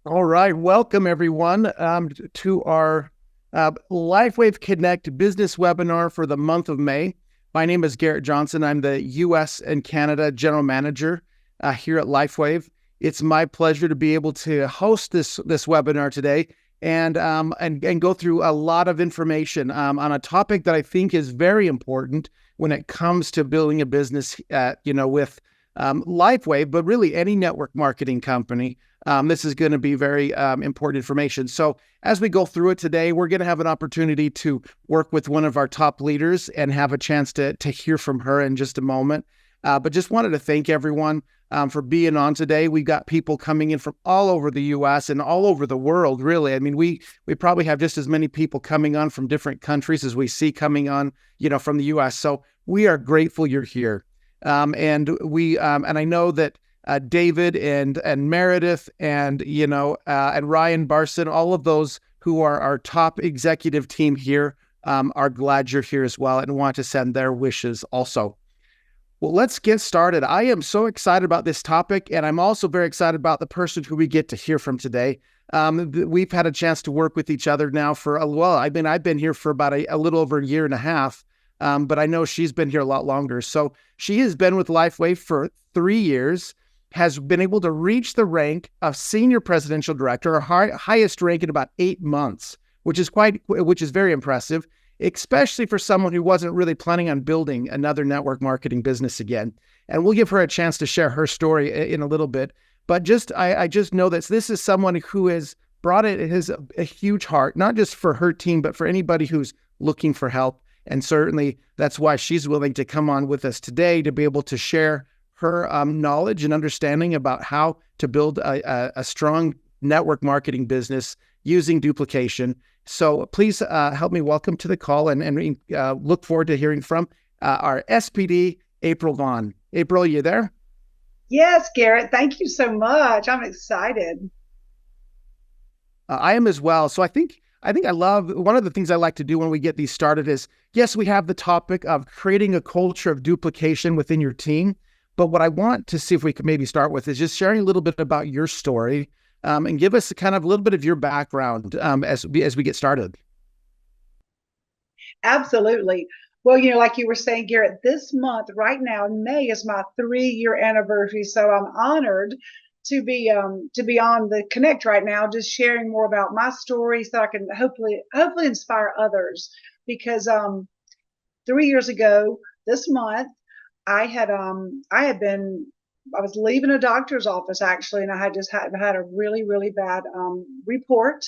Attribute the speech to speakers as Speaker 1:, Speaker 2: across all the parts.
Speaker 1: All right. Welcome, everyone, to our LifeWave Connect business webinar for the month of May. My name is Gerrit Johnson. I'm the U.S. and Canada General Manager here at LifeWave. It's my pleasure to be able to host this webinar today and go through a lot of information on a topic that I think is very important when it comes to building a business, with LifeWave, but really any network marketing company. This is going to be very important information. So as we go through it today, we're going to have an opportunity to work with one of our top leaders and have a chance to hear from her in just a moment. But just wanted to thank everyone for being on today. We've got people coming in from all over the U.S. and all over the world, really. I mean, we probably have just as many people coming on from different countries as we see coming on, from the U.S. So we are grateful you're here. And I know that David and Meredith and Ryan Barson, all of those who are our top executive team here, are glad you're here as well and want to send their wishes also. Well, let's get started. I am so excited about this topic, and I'm also very excited about the person who we get to hear from today. We've had a chance to work with each other now for I've been here for about a little over a year and a half. But I know she's been here a lot longer. So she has been with LifeWave for 3 years, has been able to reach the rank of senior presidential director, her highest rank in about 8 months, which is very impressive, especially for someone who wasn't really planning on building another network marketing business again. And we'll give her a chance to share her story in a little bit. But I just know that this is someone who has brought it, has a huge heart, not just for her team, but for anybody who's looking for help. And certainly that's why she's willing to come on with us today to be able to share her knowledge and understanding about how to build a strong network marketing business using duplication. So please help me welcome to the call and look forward to hearing from our SPD, April Vaughan. April, are you there?
Speaker 2: Yes, Gerrit, thank you so much. I'm excited.
Speaker 1: I am as well. So I think I love, one of the things I like to do when we get these started is, yes, we have the topic of creating a culture of duplication within your team. But what I want to see if we can maybe start with is just sharing a little bit about your story and give us kind of a little bit of your background as we get started.
Speaker 2: Absolutely. Well, like you were saying, Gerrit, this month, right now, in May, is my 3-year anniversary. So I'm honored to be on the Connect right now, just sharing more about my story, so I can hopefully inspire others. Because 3 years ago this month, I was leaving a doctor's office actually, and I had just had a really, really bad report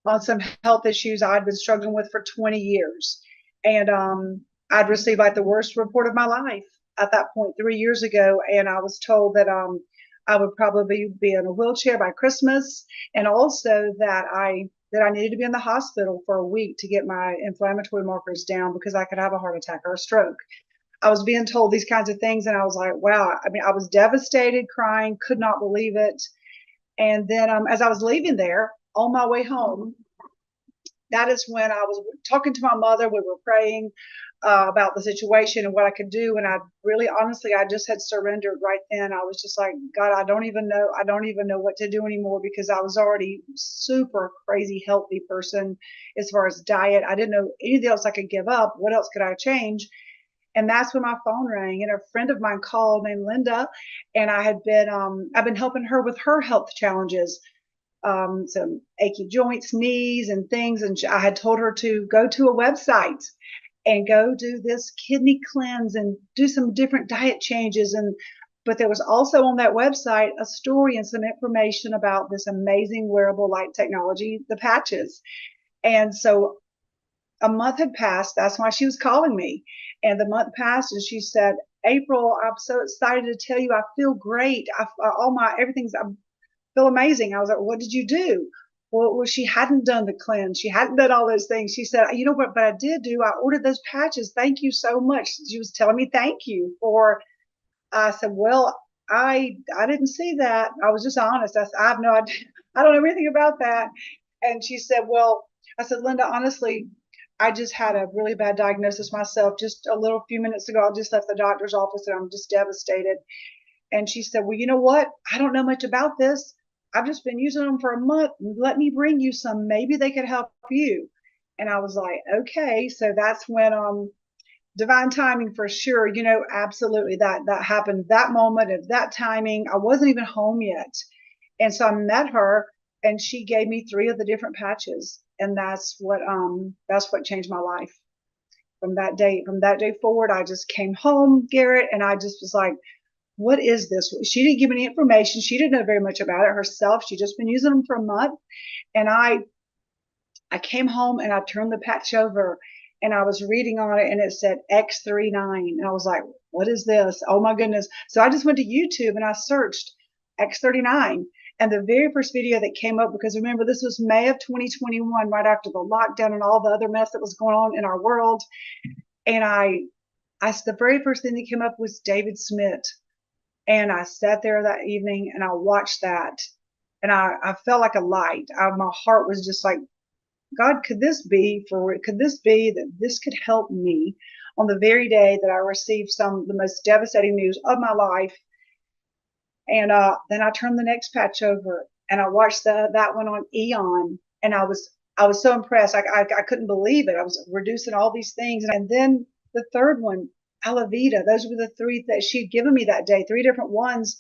Speaker 2: on some health issues I'd been struggling with for 20 years. And I'd received like the worst report of my life at that point 3 years ago. And I was told that I would probably be in a wheelchair by Christmas, and also that I needed to be in the hospital for a week to get my inflammatory markers down because I could have a heart attack or a stroke. I was being told these kinds of things, and I was like, wow. I mean, I was devastated, crying, could not believe it. And then as I was leaving there on my way home, that is when I was talking to my mother. We were praying about the situation and what I could do. And I really, honestly, I just had surrendered right then. I was just like, God, I don't even know what to do anymore, because I was already super crazy healthy person as far as diet. I didn't know anything else I could give up. What else could I change? And that's when my phone rang, and a friend of mine called named Linda, and I've been helping her with her health challenges, some achy joints, knees, and things. And I had told her to go to a website and go do this kidney cleanse and do some different diet changes. But there was also on that website a story and some information about this amazing wearable light technology, the patches. And so a month had passed. That's why she was calling me. And the month passed, and she said, April, I'm so excited to tell you I feel great. I feel amazing. I was like, what did you do? Well, she hadn't done the cleanse. She hadn't done all those things. She said, you know what, but I did do, I ordered those patches. Thank you so much. She was telling me thank you for, I said, well, I didn't see that. I was just honest. I have no idea. I don't know anything about that. And she said, well, I said, Linda, honestly, I just had a really bad diagnosis myself just a little few minutes ago. I just left the doctor's office, and I'm just devastated. And she said, well, you know what? I don't know much about this, I've just been using them for a month. Let me bring you some. Maybe they could help you. And I was like, okay. So that's when divine timing for sure. Absolutely that happened that moment of that timing. I wasn't even home yet. And so I met her and she gave me three of the different patches. And that's what changed my life. From that day forward, I just came home, Gerrit, and I just was like, what is this? She didn't give me any information. She didn't know very much about it herself. She'd just been using them for a month. And I came home and I turned the patch over and I was reading on it and it said X39. And I was like, what is this? Oh my goodness. So I just went to YouTube and I searched X39. And the very first video that came up, because remember, this was May of 2021, right after the lockdown and all the other mess that was going on in our world. And the very first thing that came up was David Smith. And I sat there that evening and I watched that. And I felt like a light. My heart was just like, God, could this be that this could help me on the very day that I received the most devastating news of my life? And then I turned the next patch over and I watched that one on Eon, and I was so impressed. I couldn't believe it. I was reducing all these things, and then the third one, Alavita. Those were the three that she'd given me that day, three different ones.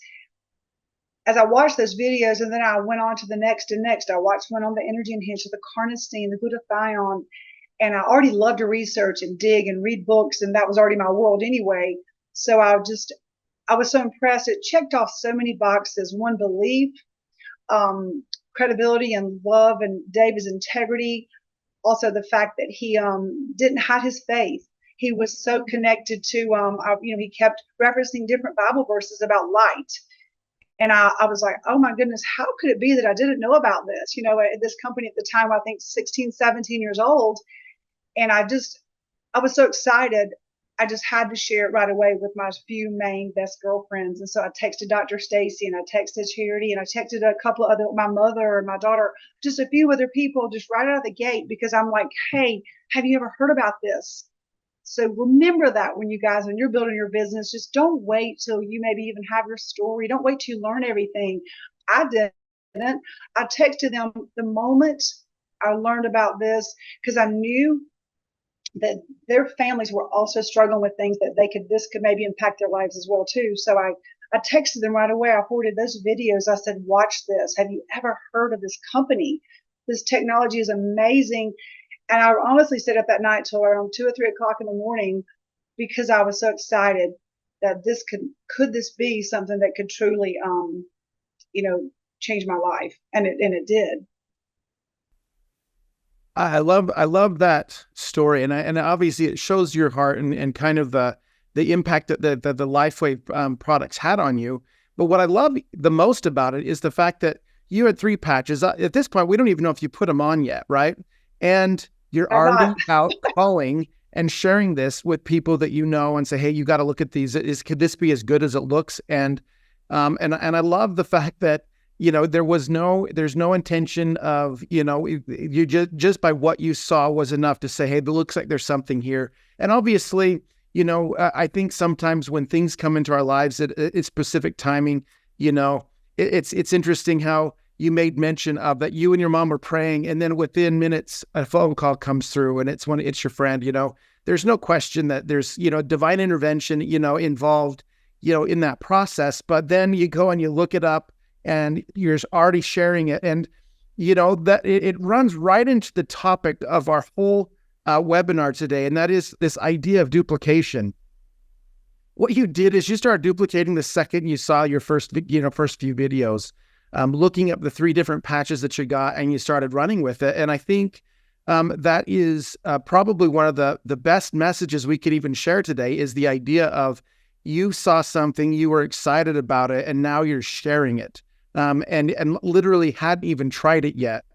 Speaker 2: As I watched those videos, and then I went on to the next and next. I watched one on the energy enhancer, the carnosine, the glutathione, and I already loved to research and dig and read books, and that was already my world anyway. So I was so impressed. It checked off so many boxes. One, belief, credibility and love, and David's integrity. Also, the fact that he didn't hide his faith. He was so connected to, he kept referencing different Bible verses about light. And I was like, oh my goodness, how could it be that I didn't know about this? This company at the time, I think 16, 17 years old. And I was so excited. I just had to share it right away with my few main best girlfriends. And so I texted Dr. Stacy and I texted Charity and I texted a couple of my mother and my daughter, just a few other people just right out of the gate, because I'm like, hey, have you ever heard about this? So remember that when you're building your business, just don't wait till you maybe even have your story. Don't wait till you learn everything. I didn't. I texted them the moment I learned about this, because I knew that their families were also struggling with things that this could maybe impact their lives as well too. So I texted them right away. I forwarded those videos. I said, watch this. Have you ever heard of this company? This technology is amazing. And I honestly stayed up that night till around 2 or 3 o'clock in the morning, because I was so excited that could this be something that could truly, change my life. And it did.
Speaker 1: I love that story, and obviously it shows your heart and kind of the impact that the LifeWave products had on you. But what I love the most about it is the fact that you had 3 patches. At this point, we don't even know if you put them on yet, right? And you're already out calling and sharing this with people that you know, and say, hey, you got to look at these. Could this be as good as it looks? And I love the fact that, there's no intention of, you just by what you saw was enough to say, hey, it looks like there's something here. And obviously, I think sometimes when things come into our lives, it's specific timing. It's interesting how you made mention of that you and your mom were praying, and then within minutes, a phone call comes through, and it's your friend. There's no question that there's, divine intervention, involved, in that process. But then you go and you look it up, and you're already sharing it. And, that it runs right into the topic of our whole webinar today. And that is this idea of duplication. What you did is you started duplicating the second you saw your first few videos, looking up the 3 different patches that you got, and you started running with it. And I think that is probably one of the best messages we could even share today, is the idea of you saw something, you were excited about it, and now you're sharing it. And literally hadn't even tried it yet.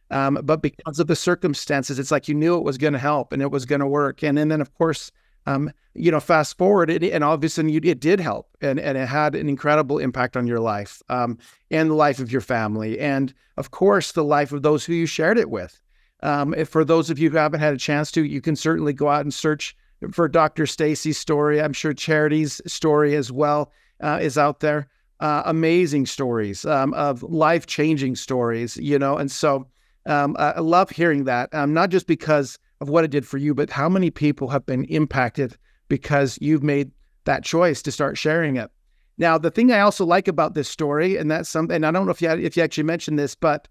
Speaker 1: But because of the circumstances, it's like you knew it was going to help and it was going to work. And then of course, fast forward, and all of a sudden it did help, and it had an incredible impact on your life, and the life of your family, and of course, the life of those who you shared it with. If for those of you who haven't had a chance to, you can certainly go out and search for Dr. Stacy's story. I'm sure Charity's story as well is out there. amazing stories of life-changing stories, and so I love hearing that, not just because of what it did for you, but how many people have been impacted because you've made that choice to start sharing it. Now, the thing I also like about this story, and that's something, and I don't know if you actually mentioned this, but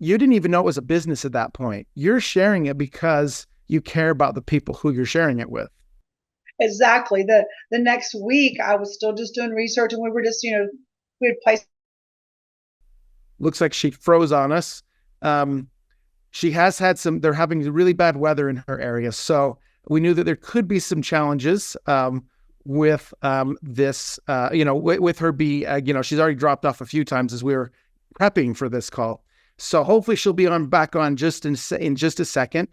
Speaker 1: you didn't even know it was a business at that point. You're sharing it because you care about the people who you're sharing it with.
Speaker 2: Exactly. The next week, I was still just doing research, and we were just, we had placed.
Speaker 1: Looks like she froze on us. She has had they're having really bad weather in her area. So we knew that there could be some challenges with this, with her she's already dropped off a few times as we were prepping for this call. So hopefully she'll be back on just in just a second.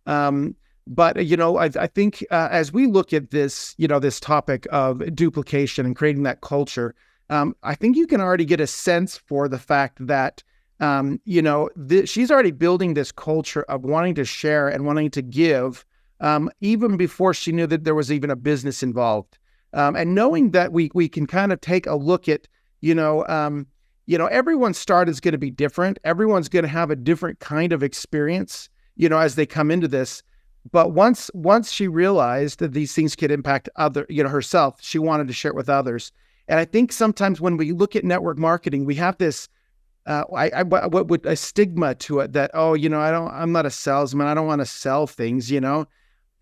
Speaker 1: But, I think as we look at this, this topic of duplication and creating that culture, I think you can already get a sense for the fact that, she's already building this culture of wanting to share and wanting to give, even before she knew that there was even a business involved. And knowing that we can kind of take a look at, everyone's start is going to be different. Everyone's going to have a different kind of experience, as they come into this. But once she realized that these things could impact herself, she wanted to share it with others. And I think sometimes when we look at network marketing, we have this, a stigma to it that, I'm not a salesman. I don't want to sell things.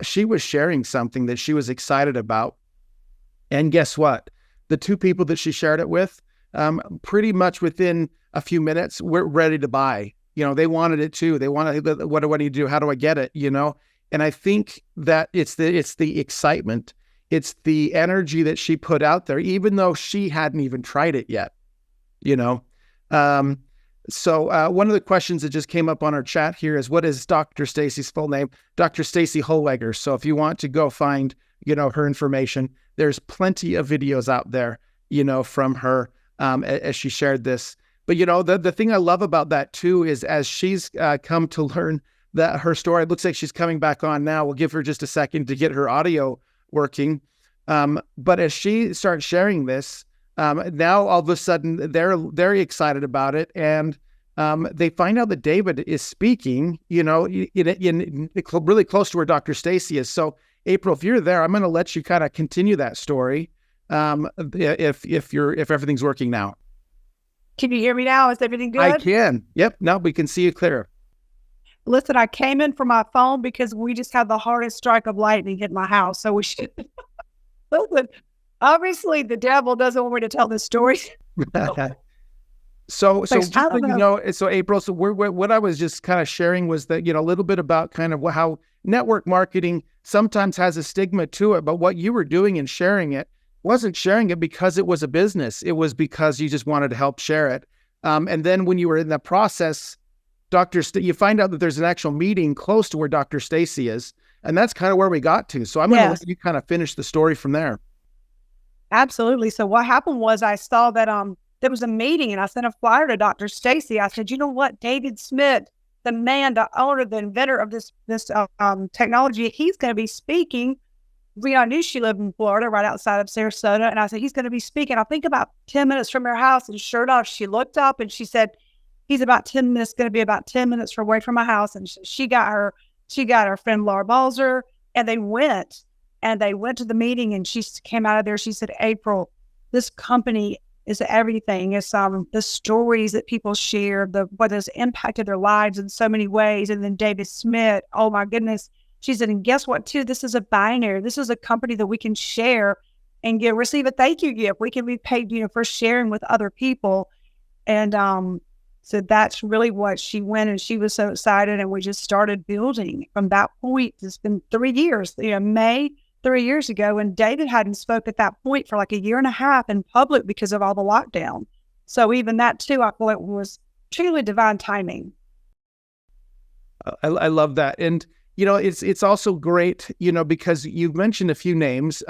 Speaker 1: She was sharing something that she was excited about. And guess what? The two people that she shared it with, pretty much within a few minutes, were ready to buy. They wanted it too. They wanted, what do you do? How do I get it? And I think that it's the excitement. It's the energy that she put out there, even though she hadn't even tried it yet, So one of the questions that just came up on our chat here is, what is Dr. Stacy's full name? Dr. Stacy Holegger. So if you want to go find, her information, there's plenty of videos out there, from her as she shared this. But, the thing I love about that too is as she's come to learn that her story, it looks like she's coming back on now. We'll give her just a second to get her audio working. But as she starts sharing this, now all of a sudden they're very excited about it. And they find out that David is speaking, in really close to where Dr. Stacy is. So April, if you're there, I'm going to let you kind of continue that story. If everything's working now.
Speaker 3: Can you hear me now? Is everything good?
Speaker 1: I can. Yep. Now we can see you clear.
Speaker 3: Listen, I came in from my phone because we just had the hardest strike of lightning hit my house. So we should. Listen, obviously the devil doesn't want me to tell this story.
Speaker 1: So April, so what I was just kind of sharing was that, a little bit about kind of how network marketing sometimes has a stigma to it, but what you were doing and sharing it wasn't sharing it because it was a business. It was because you just wanted to help share it. And then when you were in that process, you find out that there's an actual meeting close to where Dr. Stacy is. And that's kind of where we got to. So I'm going to let you kind of finish the story from there.
Speaker 3: Absolutely. So what happened was I saw that there was a meeting and I sent a flyer to Dr. Stacy. I said, you know what, David Smith, the man, the owner, the inventor of this technology, he's going to be speaking. I knew she lived in Florida, right outside of Sarasota. And I said, he's going to be speaking, I think about 10 minutes from her house. And sure enough, she looked up and she said, he's about 10 minutes, going to be about 10 minutes away from my house. And she got her friend Laura Balzer, and they went to the meeting, and she came out of there. She said, April, this company is everything. It's the stories that people share, what has impacted their lives in so many ways. And then David Smith, oh my goodness. She said, and guess what too? This is a binary. This is a company that we can share and receive a thank you gift. We can be paid, for sharing with other people. And so that's really what she went, and she was so excited, and we just started building from that point. It's been 3 years, May 3 years ago, and David hadn't spoke at that point for like a year and a half in public because of all the lockdown. So even that too, I feel it was truly divine timing.
Speaker 1: I love that. And, it's also great, because you've mentioned a few names.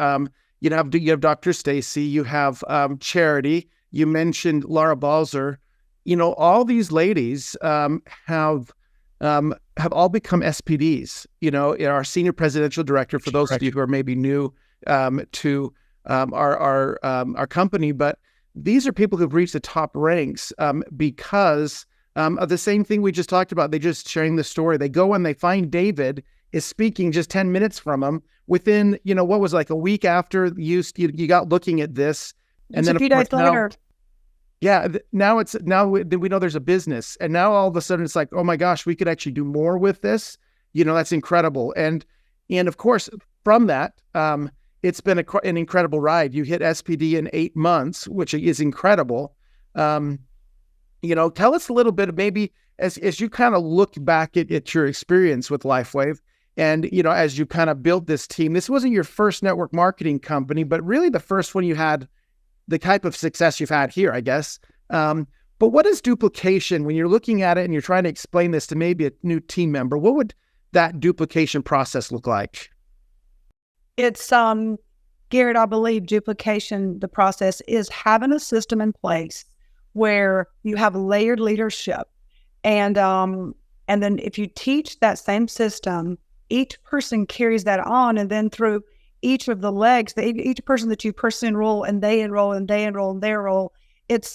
Speaker 1: You have Dr. Stacy, you have Charity, you mentioned Laura Balzer. All these ladies have all become SPDs. Our senior presidential director, for those of you who are maybe new to our company, but these are people who've reached the top ranks because of the same thing we just talked about. They just sharing the story. They go and they find David is speaking just 10 minutes from them within, what was like a week after you got looking at this. And then
Speaker 3: a few days later.
Speaker 1: Now we know there's a business, and now all of a sudden it's like, oh my gosh, we could actually do more with this. That's incredible. And of course from that, it's been an incredible ride. You hit SPD in 8 months, which is incredible. Tell us a little bit of maybe as you kind of look back at your experience with LifeWave, and, as you kind of built this team. This wasn't your first network marketing company, but really the first one you had the type of success you've had here, I guess. But what is duplication when you're looking at it and you're trying to explain this to maybe a new team member? What would that duplication process look like?
Speaker 3: It's, Gerrit, I believe duplication, the process is having a system in place where you have layered leadership. And then if you teach that same system, each person carries that on, and then through each of the legs, each person that you personally enroll, and they enroll, and they enroll, and they enroll, it's,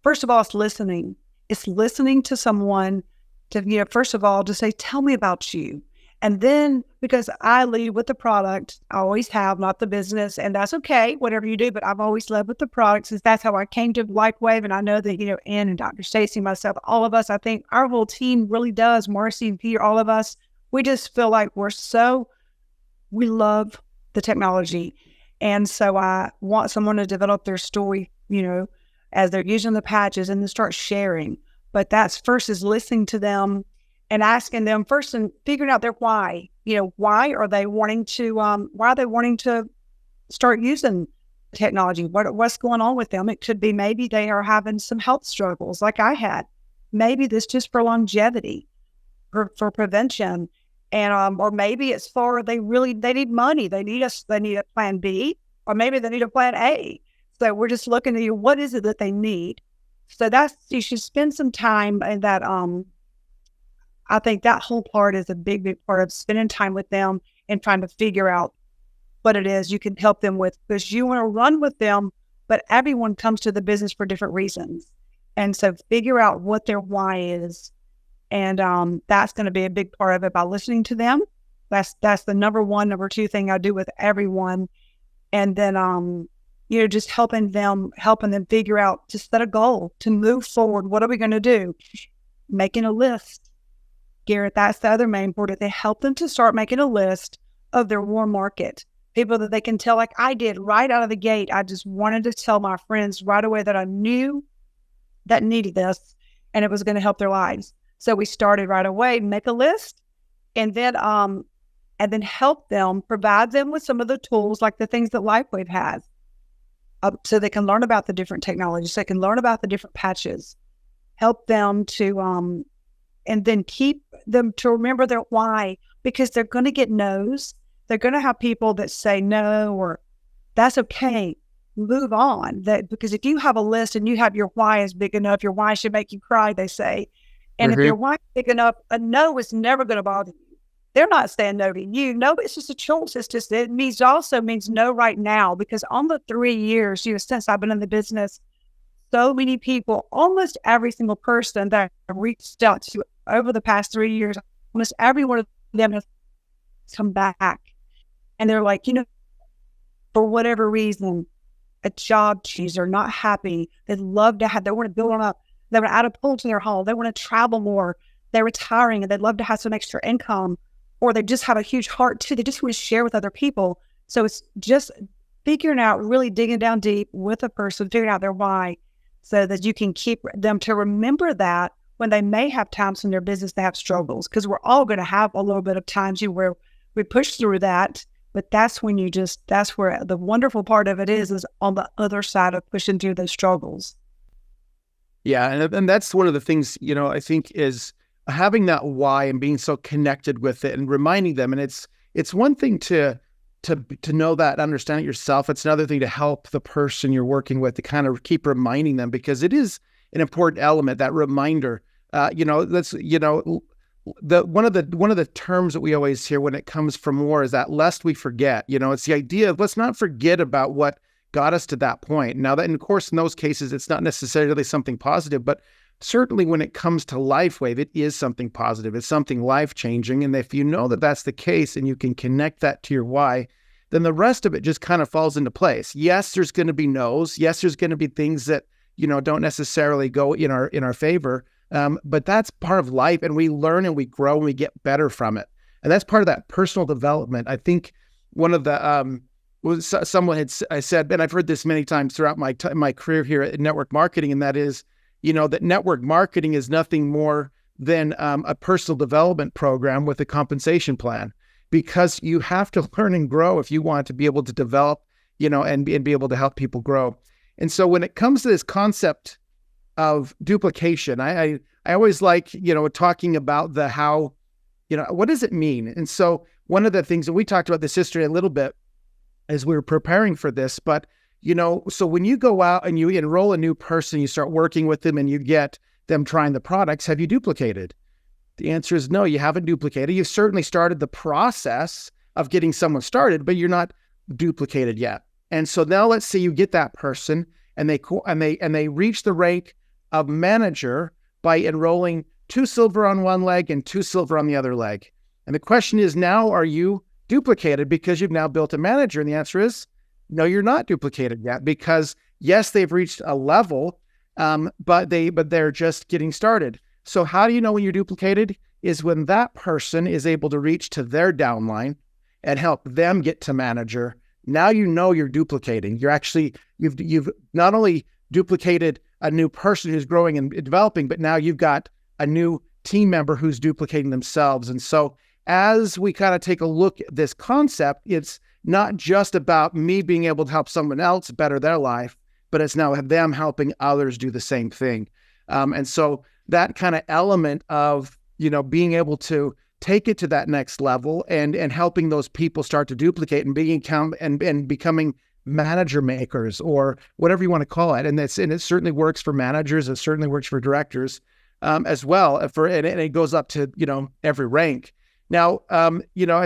Speaker 3: first of all, it's listening. It's listening to someone to, first of all, to say, tell me about you. And then, because I lead with the product, I always have, not the business, and that's okay, whatever you do, but I've always led with the products, since that's how I came to LifeWave. And I know that, Ann and Dr. Stacy, myself, all of us, I think our whole team really does, Marcy and Peter, all of us, we just feel like we love the technology. And so I want someone to develop their story, as they're using the patches, and then start sharing. But that's first is listening to them and asking them first and figuring out their why. Why are they wanting to start using technology? What's going on with them? It could be maybe they are having some health struggles like I had. Maybe this just for longevity, for prevention. And or maybe it's for they need money. They need a plan B, or maybe they need a plan A. So we're just looking at what is it that they need. So you should spend some time in that. I think that whole part is a big, big part of spending time with them and trying to figure out what it is you can help them with, because you want to run with them, but everyone comes to the business for different reasons. And so figure out what their why is. And that's going to be a big part of it by listening to them. That's the number one. Number two thing I do with everyone. And then, just helping them figure out, to set a goal, to move forward. What are we going to do? Making a list. Gerrit, that's the other main part. They help them to start making a list of their warm market. People that they can tell, like I did right out of the gate. I just wanted to tell my friends right away that I knew that needed this, and it was going to help their lives. So we started right away, make a list, and then help them, provide them with some of the tools, like the things that LifeWave has, so they can learn about the different technologies, so they can learn about the different patches, help them to, and then keep them to remember their why, because they're going to get no's. They're going to have people that say no, or that's okay, move on. Because if you have a list and you have your why is big enough, your why should make you cry, they say. And if your why is big enough, a no is never going to bother you. They're not saying no to you. No, it's just a choice. It means no right now, because on the 3 years, since I've been in the business, so many people, almost every single person that I reached out to over the past 3 years, almost every one of them has come back. And they're like, for whatever reason, a job change, they're not happy. They want to build on up. They want to add a pool to their home. They want to travel more. They're retiring and they'd love to have some extra income, or they just have a huge heart too. They just want to share with other people. So it's just figuring out, really digging down deep with a person, figuring out their why, so that you can keep them to remember that when they may have times in their business they have struggles, because we're all going to have a little bit of times where we push through that. But that's when that's where the wonderful part of it is on the other side of pushing through those struggles.
Speaker 1: Yeah. And that's one of the things, I think is having that why and being so connected with it and reminding them. And it's one thing to know that, understand it yourself. It's another thing to help the person you're working with, to kind of keep reminding them, because it is an important element, that reminder. One of the terms that we always hear when it comes from war is that lest we forget. It's the idea of let's not forget about what got us to that point. Now that, and of course, in those cases, it's not necessarily something positive, but certainly when it comes to LifeWave, it is something positive. It's something life-changing. And if you know that that's the case and you can connect that to your why, then the rest of it just kind of falls into place. Yes, there's going to be no's. Yes, there's going to be things that, don't necessarily go in our favor. But that's part of life, and we learn and we grow and we get better from it. And that's part of that personal development. I think one of the, someone had said, and I've heard this many times throughout my career here at network marketing, and that is, that network marketing is nothing more than a personal development program with a compensation plan, because you have to learn and grow if you want to be able to develop, and be able to help people grow. And so when it comes to this concept of duplication, I always like, talking about the how, what does it mean? And so one of the things, and we talked about this history a little bit as we were preparing for this, but, so when you go out and you enroll a new person, you start working with them and you get them trying the products, have you duplicated? The answer is no, you haven't duplicated. You've certainly started the process of getting someone started, but you're not duplicated yet. And so now let's say you get that person and they reach the rank of manager by enrolling 2 silver on one leg and 2 silver on the other leg. And the question is, now are you duplicated because you've now built a manager? And the answer is no, you're not duplicated yet, because yes, they've reached a level, but they're just getting started. So how do you know when you're duplicated? Is when that person is able to reach to their downline and help them get to manager. Now you're duplicating. You've not only duplicated a new person who's growing and developing, but now you've got a new team member who's duplicating themselves. And so as we kind of take a look at this concept, it's not just about me being able to help someone else better their life, but it's now them helping others do the same thing. And so that kind of element of, being able to take it to that next level and helping those people start to duplicate and becoming manager makers, or whatever you want to call it. And it certainly works for managers. It certainly works for directors as well. And it goes up to, every rank. Now,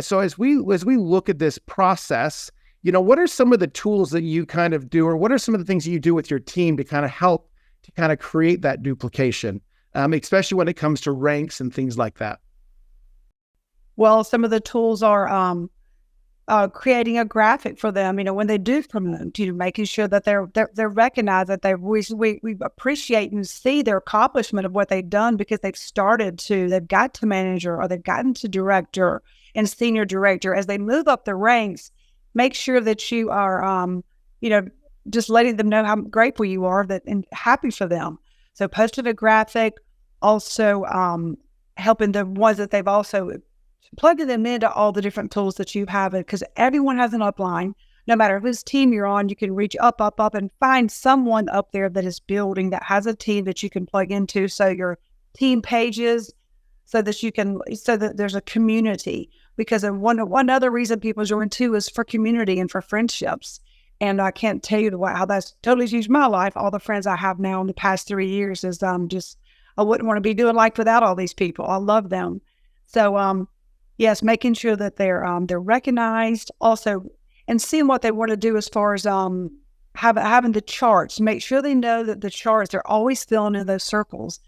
Speaker 1: so as we look at this process, what are some of the tools that you kind of do, or what are some of the things that you do with your team to kind of help to kind of create that duplication, especially when it comes to ranks and things like that?
Speaker 3: Well, some of the tools are creating a graphic for them, when they do promote, making sure that they're recognized, that we appreciate and see their accomplishment of what they've done, because they've got to manager, or they've gotten to director and senior director. As they move up the ranks, make sure that you are, just letting them know how grateful you are and happy for them. So posting a graphic, also helping the ones that they've also plugging them into all the different tools that you have, because everyone has an upline. No matter whose team you're on, you can reach up, and find someone up there that is building, that has a team that you can plug into. So your team pages, so that there's a community, because one other reason people join too is for community and for friendships. And I can't tell you how that's totally changed my life. All the friends I have now in the past 3 years is I wouldn't want to be doing life without all these people. I love them. So, yes, making sure that they're recognized also, and seeing what they want to do as far as having the charts. Make sure they know that the charts, they're always filling in those circles,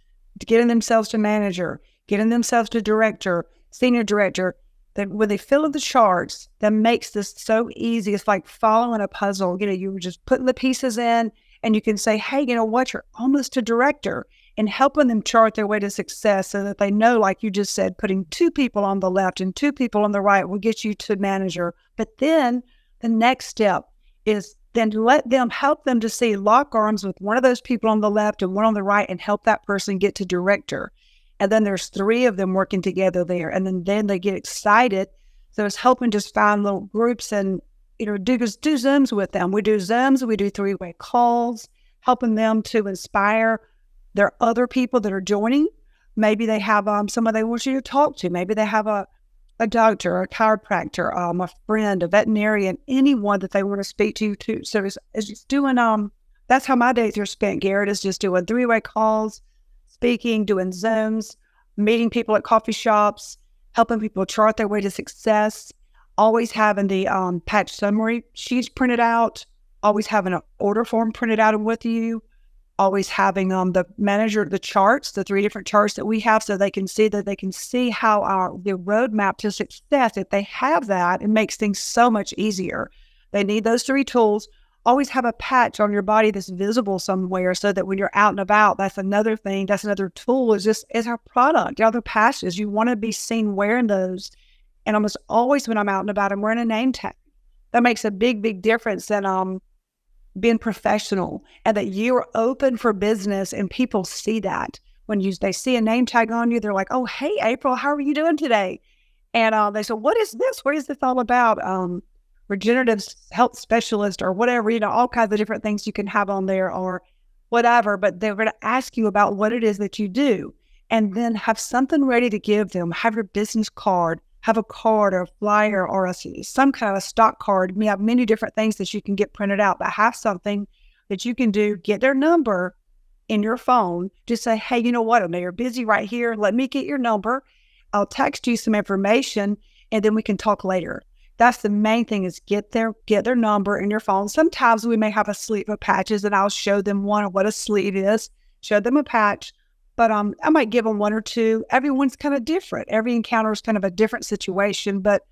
Speaker 3: getting themselves to manager, getting themselves to director, senior director. That when they fill in the charts, that makes this so easy. It's like following a puzzle. You're just putting the pieces in, and you can say, hey, you're almost to director, and helping them chart their way to success, so that they know, like you just said, putting 2 people on the left and 2 people on the right will get you to manager. But then the next step is then help them to see, lock arms with one of those people on the left and one on the right, and help that person get to director. And then there's 3 of them working together there. And then they get excited. So it's helping just find little groups and, do Zooms with them. We do Zooms, we do 3-way calls, helping them to inspire their other people that are joining. Maybe they have someone they want you to talk to. Maybe they have a doctor, a chiropractor, a friend, a veterinarian, anyone that they want to speak to too. So it's just doing, that's how my days are spent, Gerrit, is just doing 3-way calls, speaking, doing Zooms, meeting people at coffee shops, helping people chart their way to success, always having the patch summary sheets printed out, always having an order form printed out and with you, always having the charts, the 3 different charts that we have, so they can see how the roadmap to success. If they have that, it makes things so much easier. They need those 3 tools. Always have a patch on your body that's visible somewhere, so that when you're out and about, that's another thing. That's another tool, is our product, other patches. You want to be seen wearing those. And almost always when I'm out and about, I'm wearing a name tag. That makes a big, big difference than being professional, and that you're open for business, and people see that. When they see a name tag on you, they're like, oh, hey, April, how are you doing today? And they say, what is this? What is this all about? Regenerative health specialist or whatever, all kinds of different things you can have on there or whatever, but they're going to ask you about what it is that you do, and then have something ready to give them. Have your business card, have a card or a flyer or some kind of a stock card. We have many different things that you can get printed out, but have something that you can do, get their number in your phone. Just say, hey, you know what? I know you're busy right here. Let me get your number. I'll text you some information, and then we can talk later. That's the main thing, is get their number in your phone. Sometimes we may have a sleeve of patches, and I'll show them what a sleeve is, show them a patch, but I might give them 1 or 2. Everyone's kind of different. Every encounter is kind of a different situation, but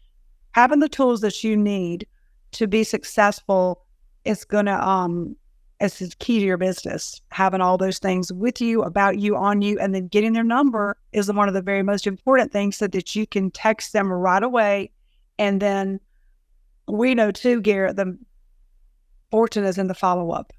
Speaker 3: having the tools that you need to be successful is going to, it's key to your business. Having all those things with you, about you, on you, and then getting their number is one of the very most important things, so that you can text them right away. And then we know too, Gerrit, the fortune is in the follow-up.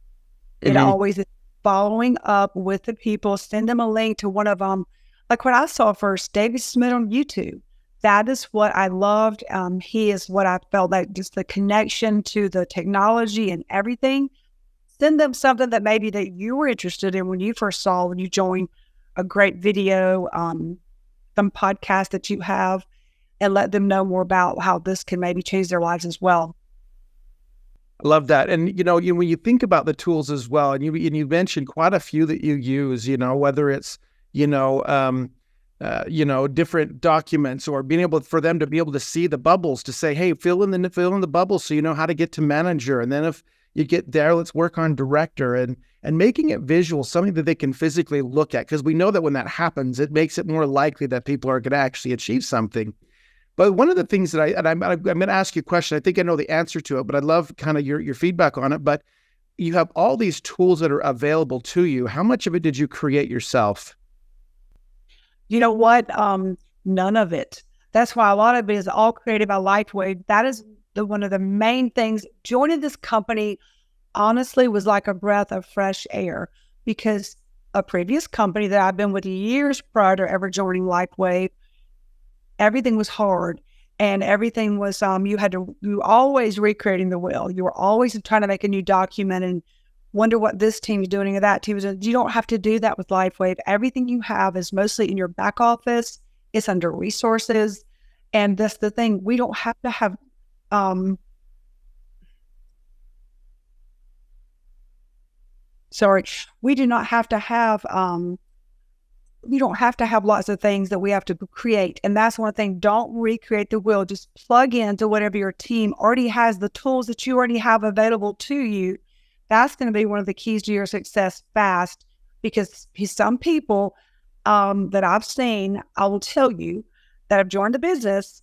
Speaker 3: It always is following up with the people. Send them a link to one of them. Like what I saw first, David Smith on YouTube. That is what I loved. He is what I felt like, just the connection to the technology and everything. Send them something that maybe that you were interested in when you joined a great video, some podcast that you have, and let them know more about how this can maybe change their lives as well.
Speaker 1: I love that. And, when you think about the tools as well, and you mentioned quite a few that you use, whether it's, different documents, or being able for them to be able to see the bubbles, to say, hey, fill in the bubbles so you know how to get to manager. And then if you get there, let's work on director, and making it visual, something that they can physically look at. Because we know that when that happens, it makes it more likely that people are going to actually achieve something. But one of the things that I'm going to ask you a question. I think I know the answer to it, but I'd love kind of your feedback on it. But you have all these tools that are available to you. How much of it did you create yourself?
Speaker 3: You know what? None of it. That's why a lot of it is all created by LifeWave. That is one of the main things. Joining this company, honestly, was like a breath of fresh air, because a previous company that I've been with years prior to ever joining LifeWave, everything was hard, and everything was, you were always recreating the wheel. You were always trying to make a new document and wonder what this team is doing or that team is doing. You don't have to do that with LifeWave. Everything you have is mostly in your back office. It's under resources. And that's the thing. We don't have to have, we do not have to have, we don't have to have lots of things that we have to create. And that's one thing. Don't recreate the wheel. Just plug into whatever your team already has, the tools that you already have available to you. That's going to be one of the keys to your success fast, because some people that I've seen, I will tell you, that have joined the business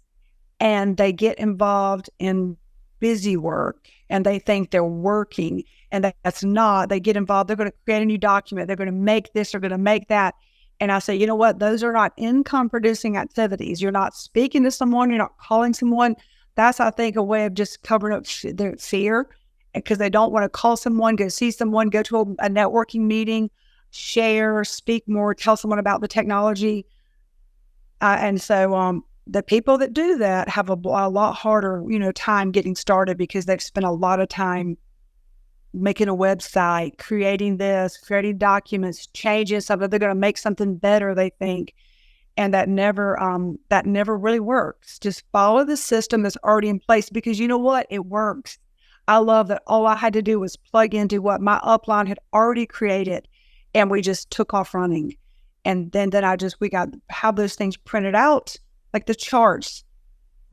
Speaker 3: and they get involved in busy work and they think they're working, and that's not. They get involved. They're going to create a new document. They're going to make this. They're going to make that. And I say, you know what? Those are not income producing activities. You're not speaking to someone. You're not calling someone. That's, I think, a way of just covering up their fear, because they don't want to call someone, go see someone, go to a networking meeting, share, speak more, tell someone about the technology. And so the people that do that have a lot harder, time getting started, because they've spent a lot of time making a website, creating documents, changing something. They're going to make something better, they think. And that never really works. Just follow the system that's already in place, because you know what? It works. I love that all I had to do was plug into what my upline had already created, and we just took off running. And then we got have those things printed out, like the charts.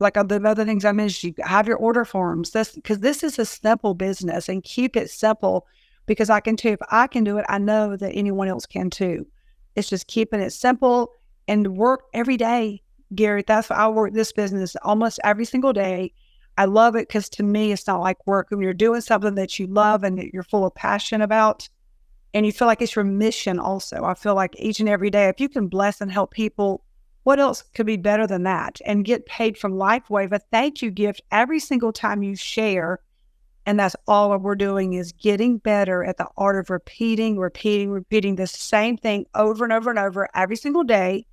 Speaker 3: like the other things I mentioned, you have your order forms. Because this is a simple business, and keep it simple, because I can too. If I can do it, I know that anyone else can too. It's just keeping it simple and work every day, Gary. That's why I work this business almost every single day. I love it because to me, it's not like work. When you're doing something that you love and that you're full of passion about, and you feel like it's your mission also. I feel like each and every day, if you can bless and help people, what else could be better than that? And get paid from LifeWave, a thank you gift every single time you share. And that's all we're doing, is getting better at the art of repeating the same thing over and over and over every single day.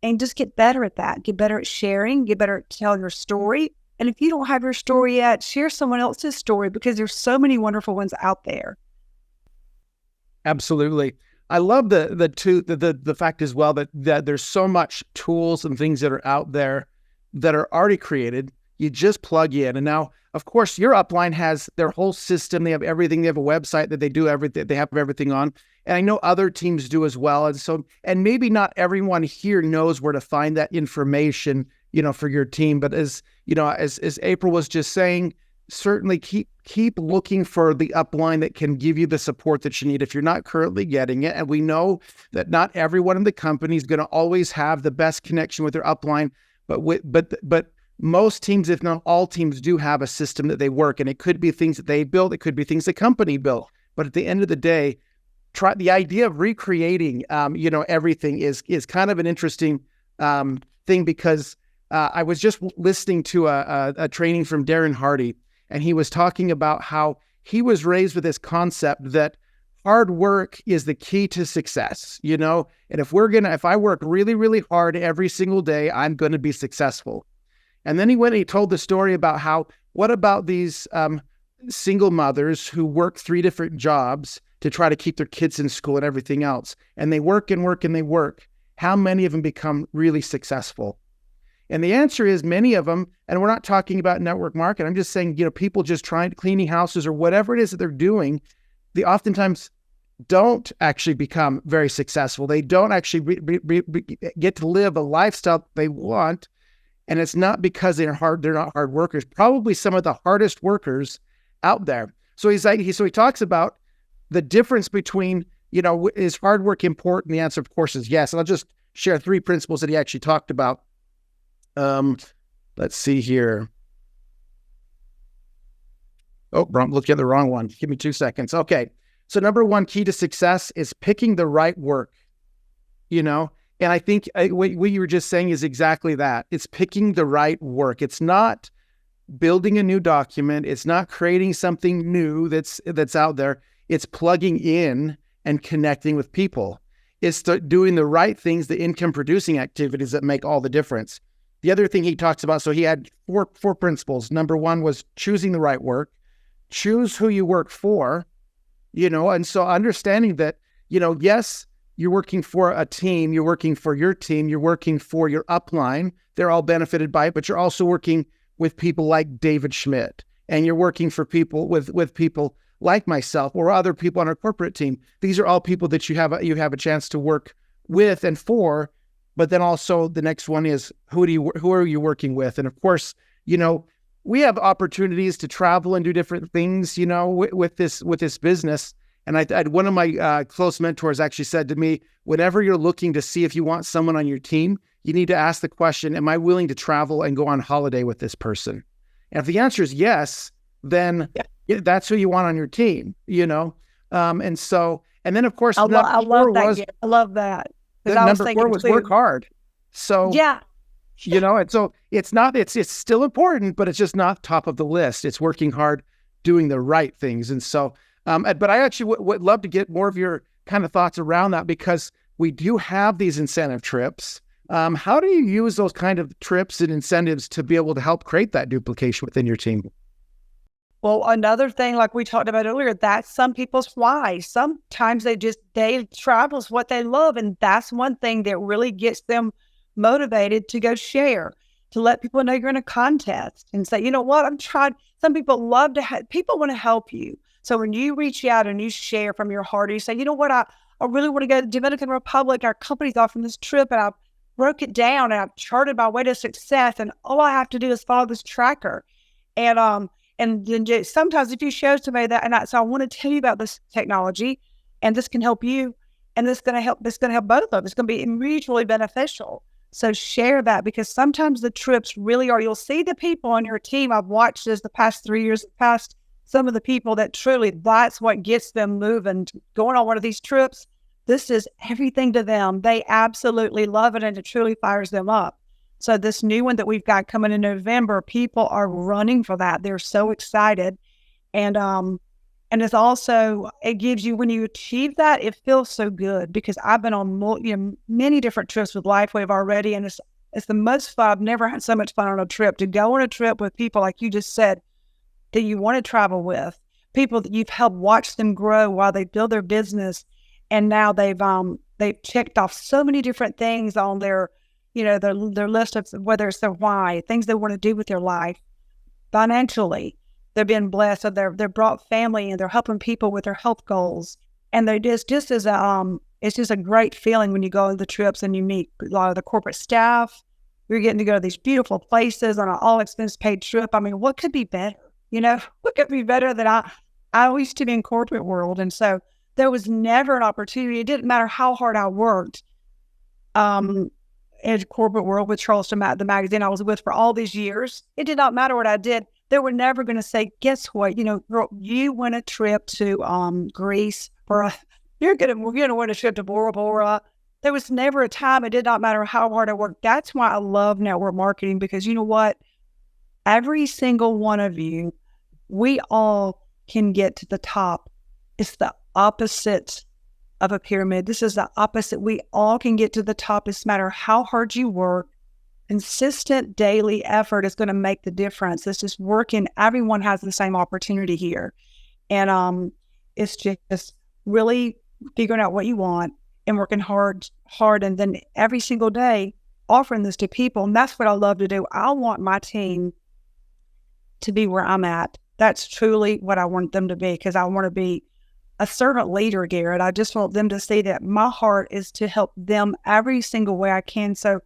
Speaker 3: And just get better at that. Get better at sharing, get better at telling your story. And if you don't have your story yet, share someone else's story, because there's so many wonderful ones out there.
Speaker 1: Absolutely. I love the fact as well that there's so much tools and things that are out there that are already created. You just plug in. And now, of course, your upline has their whole system. They have everything. They have a website that they do everything. They have everything on. And I know other teams do as well. And maybe not everyone here knows where to find that information, for your team. But as April was just saying, certainly keep looking for the upline that can give you the support that you need if you're not currently getting it. And we know that not everyone in the company is going to always have the best connection with their upline, but most teams, if not all teams, do have a system that they work. And it could be things that they build. It could be things the company built. But at the end of the day, try the idea of recreating, everything is kind of an interesting thing, because I was just listening to a training from Darren Hardy, and he was talking about how he was raised with this concept that hard work is the key to success, and if I work really, really hard every single day, I'm going to be successful. And then he told the story about what about these single mothers who work 3 different jobs to try to keep their kids in school and everything else. And they work and work and they work. How many of them become really successful? And the answer is many of them, and we're not talking about network marketing. I'm just saying, people just cleaning houses or whatever it is that they're doing, they oftentimes don't actually become very successful. They don't actually get to live a lifestyle they want. And it's not because they're not hard workers, probably some of the hardest workers out there. So he talks about the difference between, is hard work important? The answer, of course, is yes. And I'll just share 3 principles that he actually talked about. Let's see here. Oh, I'm looking at the wrong one. Give me 2 seconds. Okay. So number 1 key to success is picking the right work, and I think what you were just saying is exactly that. It's picking the right work. It's not building a new document. It's not creating something new that's out there. It's plugging in and connecting with people. It's doing the right things, the income producing activities that make all the difference. The other thing he talks about, so he had four principles. Number 1 was choosing the right work. Choose who you work for, and so understanding that, yes, you're working for a team, you're working for your team, you're working for your upline. They're all benefited by it, but you're also working with people like David Schmidt, and you're working for people with people like myself or other people on our corporate team. These are all people that you have a chance to work with and for. But then also the next one is who are you working with? And of course, we have opportunities to travel and do different things, with this business. And I one of my close mentors actually said to me, whenever you're looking to see if you want someone on your team, you need to ask the question, am I willing to travel and go on holiday with this person? And if the answer is yes, then that's who you want on your team, and then of course,
Speaker 3: I love that.
Speaker 1: Number 4 was work hard. So, and so it's still important, but it's just not top of the list. It's working hard, doing the right things. And so, but I actually would love to get more of your kind of thoughts around that, because we do have these incentive trips. How do you use those kind of trips and incentives to be able to help create that duplication within your team?
Speaker 3: Well, another thing, like we talked about earlier, that's some people's why. Sometimes they travel is what they love. And that's one thing that really gets them motivated to go share, to let people know you're in a contest and say, you know what, I'm trying. Some people love to people want to help you. So when you reach out and you share from your heart, you say, you know what, I really want to go to Dominican Republic. Our company's offering this trip, and broke it down and I've charted my way to success, and all I have to do is follow this tracker. And then just, sometimes if you show somebody that, so I want to tell you about this technology, and this can help you, and this is going to help both of us. It's going to be mutually beneficial. So share that, because sometimes the trips really are, you'll see the people on your team. I've watched this the past 3 years, past some of the people that truly, that's what gets them moving, going on one of these trips. This is everything to them. They absolutely love it, and it truly fires them up. So this new one that we've got coming in November, people are running for that. They're so excited. And it's also, it gives you, when you achieve that, it feels so good, because I've been on many different trips with LifeWave already. And it's the most fun. I've never had so much fun on a trip, to go on a trip with people, like you just said, that you want to travel with, people that you've helped watch them grow while they build their business. And now they've checked off so many different things on their list of, whether it's their why, things they want to do with their life. Financially, they're being blessed, so they're brought family, and they're helping people with their health goals. And they just as it's just a great feeling when you go on the trips and you meet a lot of the corporate staff. You're getting to go to these beautiful places on an all expense paid trip. I mean, what could be better? What could be better than I used to be in corporate world. And so there was never an opportunity. It didn't matter how hard I worked. In corporate world with Charleston, the magazine I was with for all these years, it did not matter what I did. They were never going to say, guess what? Girl, you went a trip to Greece, or we're going to win a trip to Bora Bora. There was never a time. It did not matter how hard I worked. That's why I love network marketing, because you know what? Every single one of you, we all can get to the top. It's the opposite of a pyramid. This is the opposite. We all can get to the top. It's no matter how hard you work. Consistent daily effort is going to make the difference. It's just working. Everyone has the same opportunity here. And it's just really figuring out what you want and working hard, and then every single day offering this to people. And that's what I love to do. I want my team to be where I'm at. That's truly what I want them to be, because I want to be a servant leader, Gerrit. I just want them to see that my heart is to help them every single way I can. So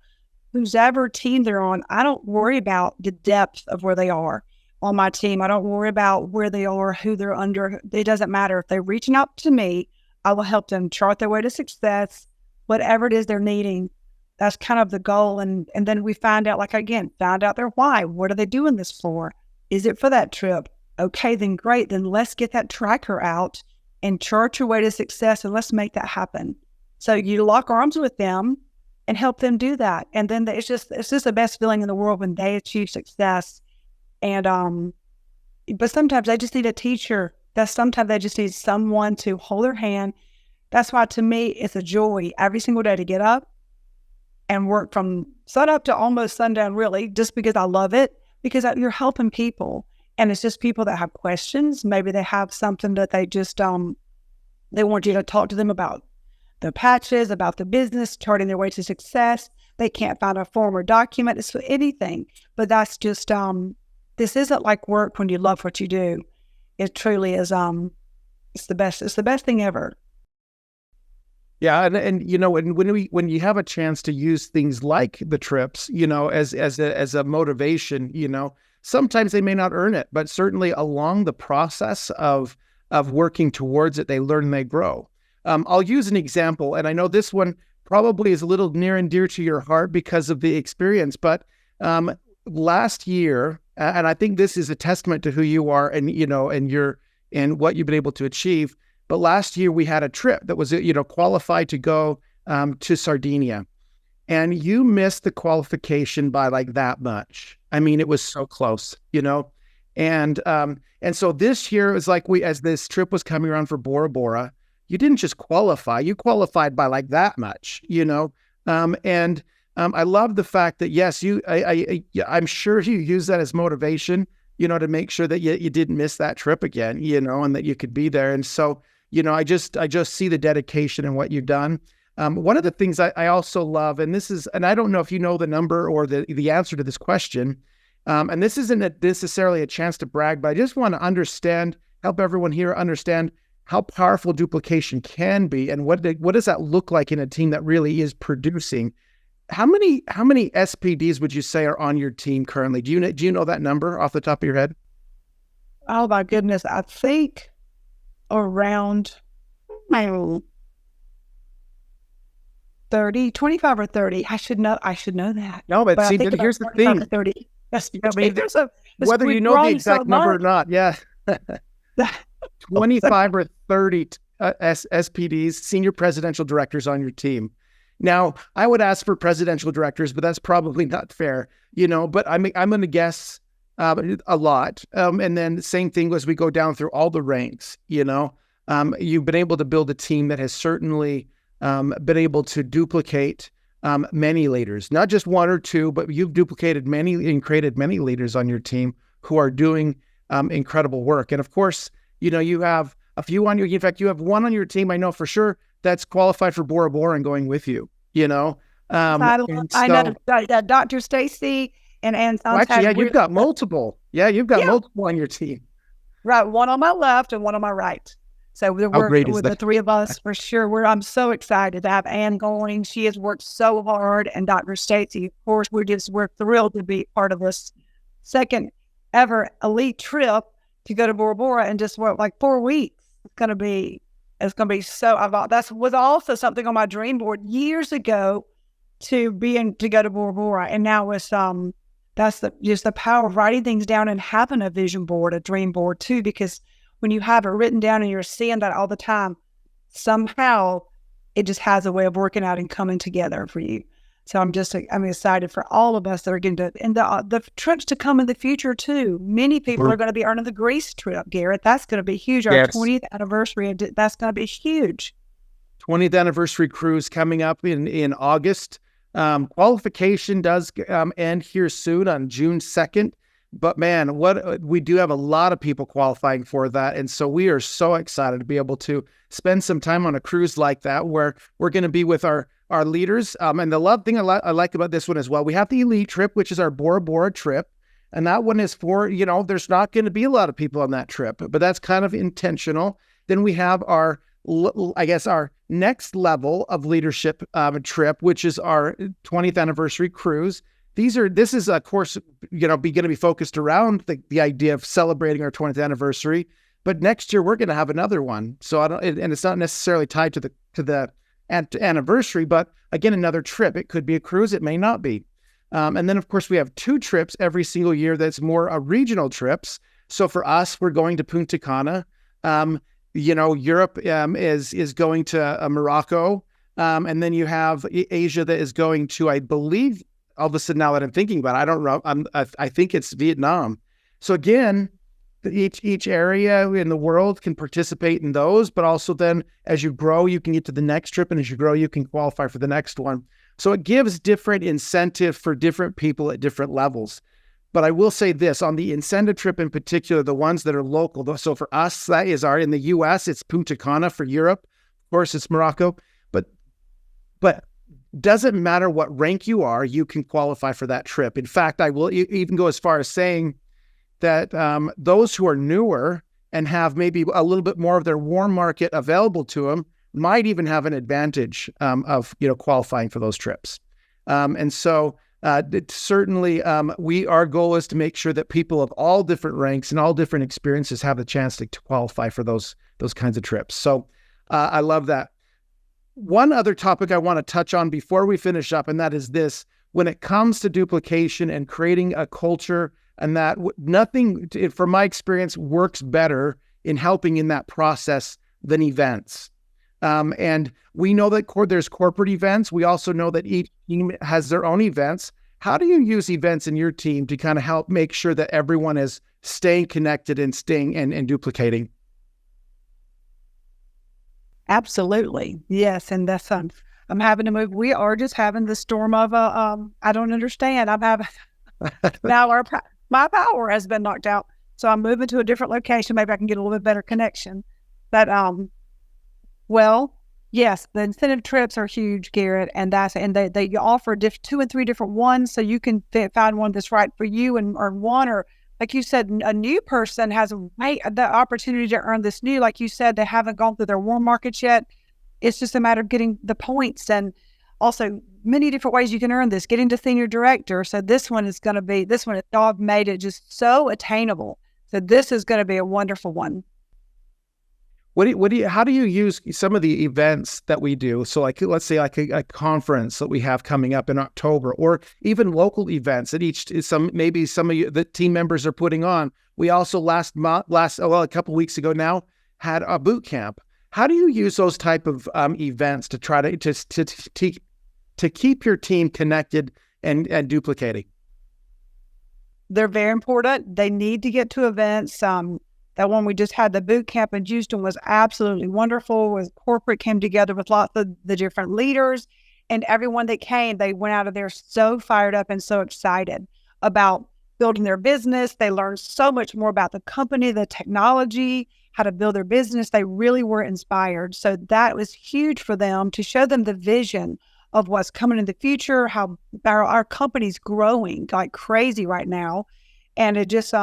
Speaker 3: whoever team they're on, I don't worry about the depth of where they are on my team. I don't worry about where they are, who they're under. It doesn't matter. If they're reaching out to me, I will help them chart their way to success, whatever it is they're needing. That's kind of the goal. And then we find out their why. What are they doing this for? Is it for that trip? Okay, then great. Then let's get that tracker out and chart your way to success, and let's make that happen. So you lock arms with them and help them do that. And then it's just the best feeling in the world when they achieve success. And but sometimes they just need a teacher. Sometimes they just need someone to hold their hand. That's why, to me, it's a joy every single day to get up and work from sun up to almost sundown, really, just because I love it, because you're helping people. And it's just people that have questions. Maybe they have something that they just, they want you to talk to them about the patches, about the business, charting their way to success. They can't find a form or document. It's anything. But that's just, this isn't like work when you love what you do. It truly is, it's the best. It's the best thing ever.
Speaker 1: Yeah, and when you have a chance to use things like the trips, as a motivation, sometimes they may not earn it, but certainly along the process of working towards it, they learn and they grow. I'll use an example, and I know this one probably is a little near and dear to your heart because of the experience, but last year, and I think this is a testament to who you are and what you've been able to achieve. But last year we had a trip that was, qualified to go to Sardinia, and you missed the qualification by like that much. I mean, it was so close, and so this year it was like as this trip was coming around for Bora Bora, you didn't just qualify, you qualified by like that much, I love the fact that, yes, I'm sure you use that as motivation, to make sure that you didn't miss that trip again, and that you could be there. And so, I just see the dedication and what you've done. One of the things I also love, and I don't know if you know the number or the answer to this question, and this isn't necessarily a chance to brag, but I just want to help everyone here understand how powerful duplication can be, and what does that look like in a team that really is producing. How many SPDs would you say are on your team currently? Do you know that number off the top of your head?
Speaker 3: Oh my goodness. I think around 25 or 30. I should know that.
Speaker 1: No, but see,
Speaker 3: I think
Speaker 1: here's the
Speaker 3: 25 or
Speaker 1: thing.
Speaker 3: 30. Yes,
Speaker 1: I mean, whether you
Speaker 3: we've
Speaker 1: know the
Speaker 3: grown
Speaker 1: exact
Speaker 3: so
Speaker 1: number or
Speaker 3: much.
Speaker 1: not, yeah. 25 or 30 SPDs, senior presidential directors on your team. Now, I would ask for presidential directors, but that's probably not fair, but I'm going to guess a lot. And then same thing as we go down through all the ranks, you've been able to build a team that has certainly been able to duplicate many leaders, not just one or two, but you've duplicated many and created many leaders on your team who are doing incredible work. And of course, you have a few on your, in fact, you have one on your team, I know for sure, that's qualified for Bora Bora and going with you,
Speaker 3: I know Dr. Stacy and
Speaker 1: actually, yeah, you've got multiple. Yeah, you've got multiple on your team.
Speaker 3: Right, one on my left and one on my right. So we're with the three of us for sure. I'm so excited to have Ann going. She has worked so hard, and Dr. Stacy, of course, we're thrilled to be part of this second ever elite trip to go to Bora Bora in just 4 weeks. It's gonna be so. That was also something on my dream board years ago to go to Bora Bora, and now it's that's just the power of writing things down and having a vision board, a dream board too, because when you have it written down and you're seeing that all the time, somehow it just has a way of working out and coming together for you. So I'm excited for all of us that are getting to, and the trips to come in the future too. Many people are going to be earning the Greece trip, Gerrit. That's going to be huge. Our 20th anniversary, that's going to be huge.
Speaker 1: 20th anniversary cruise coming up in August. Qualification does end here soon on June 2nd. But man, we do have a lot of people qualifying for that. And so we are so excited to be able to spend some time on a cruise like that, where we're going to be with our leaders. And the thing I like about this one as well, we have the elite trip, which is our Bora Bora trip. And that one is for, there's not going to be a lot of people on that trip, but that's kind of intentional. Then we have our next level of leadership trip, which is our 20th anniversary cruise. This is of course, going to be focused around the idea of celebrating our 20th anniversary. But next year we're going to have another one. So and it's not necessarily tied to the anniversary, but again, another trip. It could be a cruise. It may not be. And then of course we have 2 trips every single year. That's more regional trips. So for us, we're going to Punta Cana. Europe is going to Morocco. And then you have Asia that is going to, I believe, all of a sudden, now that I'm thinking about it, I don't know. I think it's Vietnam. So again, each area in the world can participate in those, but also then as you grow, you can get to the next trip, and as you grow, you can qualify for the next one. So it gives different incentive for different people at different levels. But I will say this, on the incentive trip in particular, the ones that are local. So for us, that is in the US, it's Punta Cana. For Europe, of course, it's Morocco. But doesn't matter what rank you are, you can qualify for that trip. In fact, I will even go as far as saying that those who are newer and have maybe a little bit more of their warm market available to them might even have an advantage of qualifying for those trips. And so certainly our goal is to make sure that people of all different ranks and all different experiences have the chance to qualify for those kinds of trips. So I love that. One other topic I want to touch on before we finish up, and that is this: when it comes to duplication and creating a culture, and that nothing, from my experience, works better in helping in that process than events. And we know that there's corporate events. We also know that each team has their own events. How do you use events in your team to kind of help make sure that everyone is staying connected and staying and duplicating? Absolutely.
Speaker 3: Yes. And that's, I'm having to move. We are just having the storm of, I don't understand. I'm having, now my power has been knocked out. So I'm moving to a different location. Maybe I can get a little bit better connection. But, well, yes, the incentive trips are huge, Gerrit, and they offer 2 and 3 different ones, so you can find one that's right for you, or one, or like you said, a new person has the opportunity to earn this new. Like you said, they haven't gone through their warm markets yet. It's just a matter of getting the points, and Also, many different ways you can earn this. Getting to senior director. So this one, I've made it just so attainable. So this is going to be a wonderful one.
Speaker 1: How do you use some of the events that we do? So like, let's say like a conference that we have coming up in October, or even local events that maybe some of the team members are putting on. We also a couple weeks ago now had a boot camp. How do you use those type of events to try to keep your team connected and duplicating?
Speaker 3: They're very important. They need to get to events. That one we just had, the boot camp in Houston, was absolutely wonderful. With corporate came together with lots of the different leaders, and everyone that came, they went out of there so fired up and so excited about building their business. They learned so much more about the company, the technology, how to build their business. They really were inspired. So that was huge for them, to show them the vision of what's coming in the future, how our company's growing like crazy right now. And it just,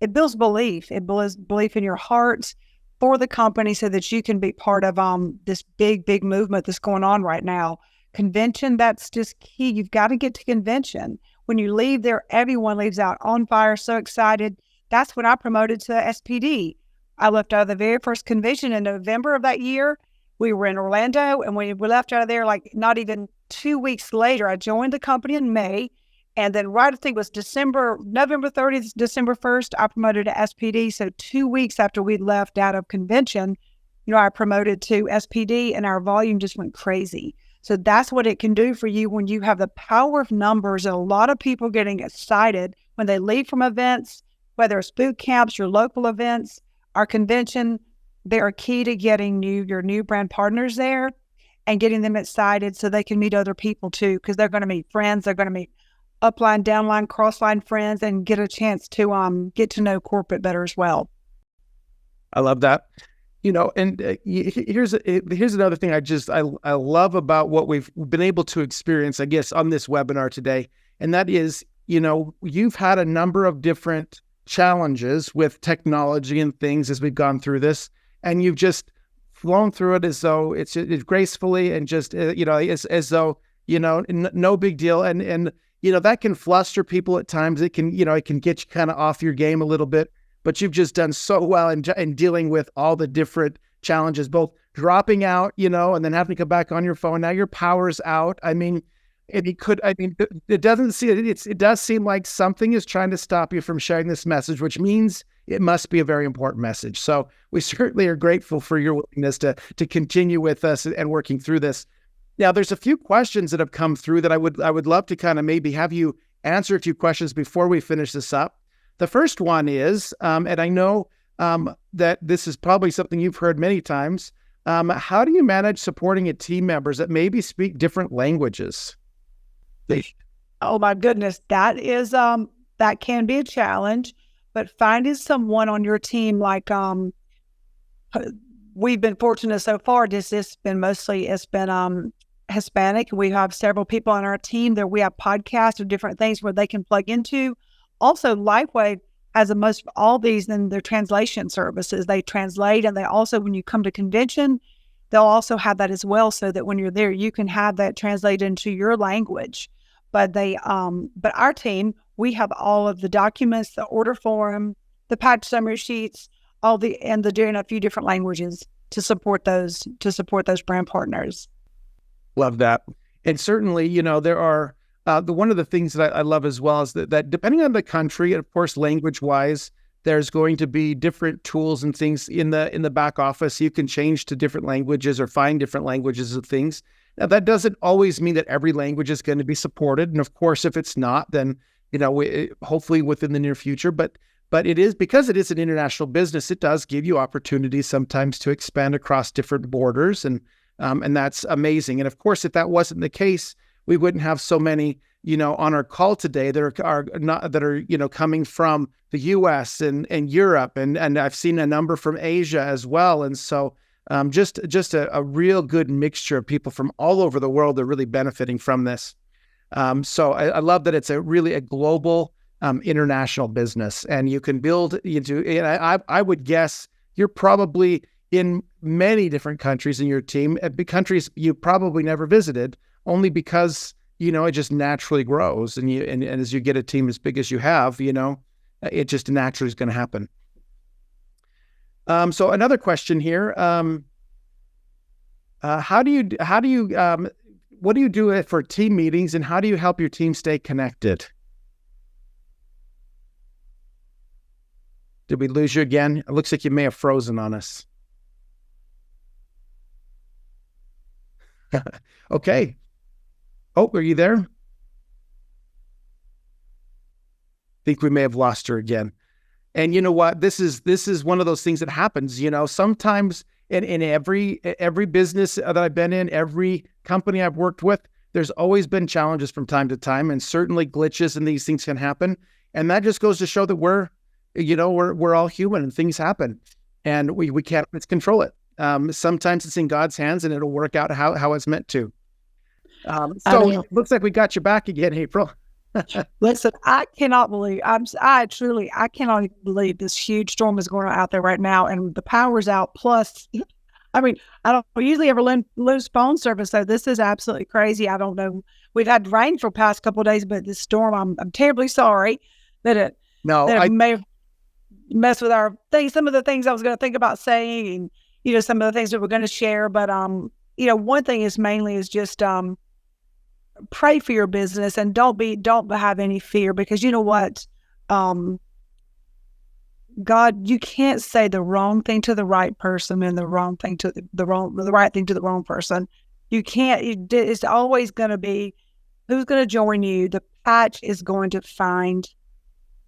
Speaker 3: it builds belief. It builds belief in your heart for the company, so that you can be part of this big movement that's going on right now. Convention, that's just key. You've got to get to convention. When you leave there, everyone leaves out on fire, so excited. That's when I promoted to SPD. I left out of the very first convention in November of that year. We were in Orlando, and we left out of there like not even 2 weeks later. I joined the company in May. And then I think it was November 30th, December 1st, I promoted to SPD. So 2 weeks after we left out of convention, I promoted to SPD, and our volume just went crazy. So that's what it can do for you when you have the power of numbers and a lot of people getting excited when they leave from events, whether it's boot camps, your local events, our convention. They are key to getting your new brand partners there and getting them excited so they can meet other people too, because they're going to meet friends. They're going to meet upline, downline, crossline friends, and get a chance to get to know corporate better as well.
Speaker 1: I love that. And here's another thing I love about what we've been able to experience, I guess, on this webinar today. And that is, you've had a number of different challenges with technology and things as we've gone through this, and you've just flown through it as though it's gracefully and just, as though, no big deal. And that can fluster people at times. It can get you kind of off your game a little bit, but you've just done so well in dealing with all the different challenges, both dropping out, and then having to come back on your phone. Now your power's out. I mean, it does seem like something is trying to stop you from sharing this message, which means it must be a very important message. So we certainly are grateful for your willingness to continue with us and working through this. Now, there's a few questions that have come through that I would love to kind of maybe have you answer a few questions before we finish this up. The first one is, and I know that this is probably something you've heard many times, how do you manage supporting team members that maybe speak different languages?
Speaker 3: Oh my goodness, that can be a challenge, but finding someone on your team, like we've been fortunate so far. It's been Hispanic. We have several people on our team that we have podcasts or different things where they can plug into. Also, LifeWave has all these in their translation services. They translate, and they also, when you come to convention, they'll also have that as well, so that when you're there, you can have that translated into your language. But our team, we have all of the documents, the order form, the patch summary sheets, and they're doing a few different languages to support those brand partners.
Speaker 1: Love that. And certainly, there are one of the things that I love as well is that depending on the country, and of course, language-wise, there's going to be different tools and things in the back office. You can change to different languages or find different languages of things. Now, that doesn't always mean that every language is going to be supported. And of course, if it's not, then, hopefully within the near future, but it is, because it is an international business, it does give you opportunities sometimes to expand across different borders. And that's amazing. And of course, if that wasn't the case, we wouldn't have so many, on our call today that are coming from the US and Europe. And I've seen a number from Asia as well. And so just a real good mixture of people from all over the world that are really benefiting from this. So I love that it's really a global, international business, and you can build into, and I would guess you're probably in many different countries in your team, countries you probably never visited, only because, it just naturally grows. And as you get a team as big as you have, it just naturally is going to happen. So another question here. What do you do for team meetings, and how do you help your team stay connected? Did we lose you again? It looks like you may have frozen on us. Okay. Oh, are you there? I think we may have lost her again. And you know what? This is one of those things that happens, sometimes in every business that I've been in, every company I've worked with, there's always been challenges from time to time, and certainly glitches and these things can happen. And that just goes to show that we're all human and things happen, and we can't always control it. Sometimes it's in God's hands and it'll work out how it's meant to. So it looks like we got you back again, April.
Speaker 3: Listen, I cannot believe, I cannot even believe this huge storm is going on out there right now, and the power's out. Plus, I don't usually ever lose phone service, so this is absolutely crazy. I don't know. We've had rain for the past couple of days, but this storm, I'm terribly sorry that it may have messed with our things. Some of the things I was going to think about saying, and some of the things that we're going to share. But one thing is just pray for your business, and don't have any fear, because you know what, God, you can't say the wrong thing to the right person and the right thing to the wrong person. You can't. It's always going to be who's going to join you. The patch is going to find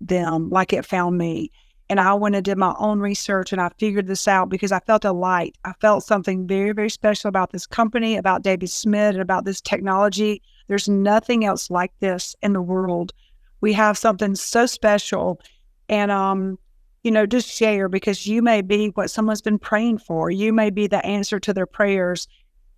Speaker 3: them like it found me. And I went and did my own research, and I figured this out because I felt a light. I felt something very, very special about this company, about David Smith, and about this technology. There's nothing else like this in the world. We have something so special. And, just share, because you may be what someone's been praying for. You may be the answer to their prayers.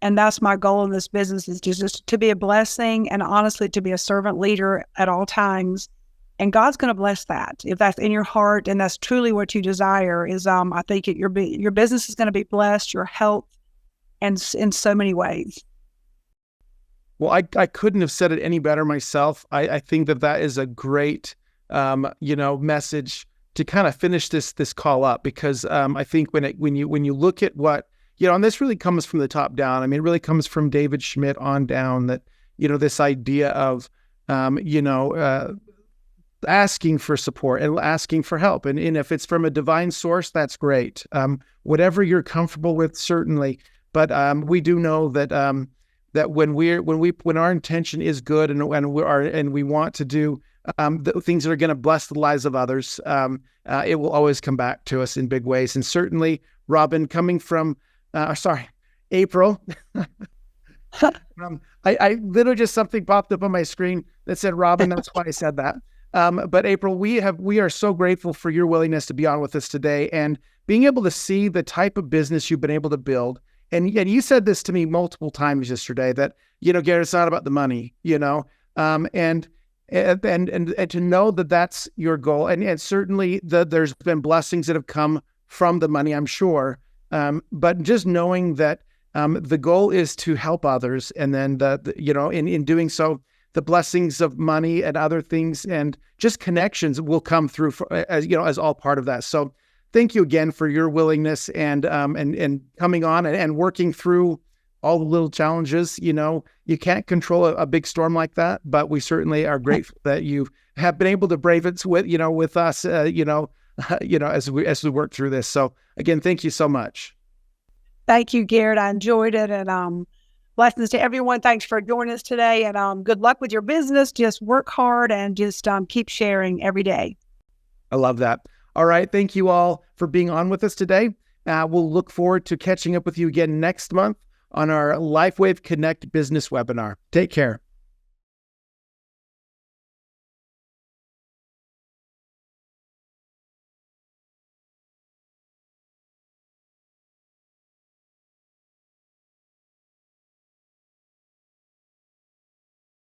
Speaker 3: And that's my goal in this business, is just to be a blessing, and honestly, to be a servant leader at all times. And God's going to bless that. If that's in your heart and that's truly what you desire, I think your business is going to be blessed, your health, and in so many ways.
Speaker 1: Well, I couldn't have said it any better myself. I think that is a great, message to kind of finish this call up, because I think when you look at what, and this really comes from the top down. I mean, it really comes from David Schmidt on down, that, this idea of, asking for support and asking for help. And if it's from a divine source, that's great. Whatever you're comfortable with, certainly. But we do know that that when our intention is good, and we want to do the things that are going to bless the lives of others, it will always come back to us in big ways. And certainly, Robin, coming from, April, I literally just something popped up on my screen that said Robin. That's why I said that. But April, we are so grateful for your willingness to be on with us today, and being able to see the type of business you've been able to build. And you said this to me multiple times yesterday, that, Gerrit, it's not about the money, and to know that that's your goal. And certainly there's been blessings that have come from the money, I'm sure. But just knowing that the goal is to help others, and then in doing so, the blessings of money and other things and just connections will come through as all part of that. So thank you again for your willingness and coming on and working through all the little challenges. You can't control a big storm like that, but we certainly are grateful that you have been able to brave it with us, as we work through this. So again, thank you so much.
Speaker 3: Thank you, Gerrit. I enjoyed it, and blessings to everyone. Thanks for joining us today, and good luck with your business. Just work hard and just keep sharing every day.
Speaker 1: I love that. All right. Thank you all for being on with us today. We'll look forward to catching up with you again next month on our LifeWave Connect business webinar. Take care.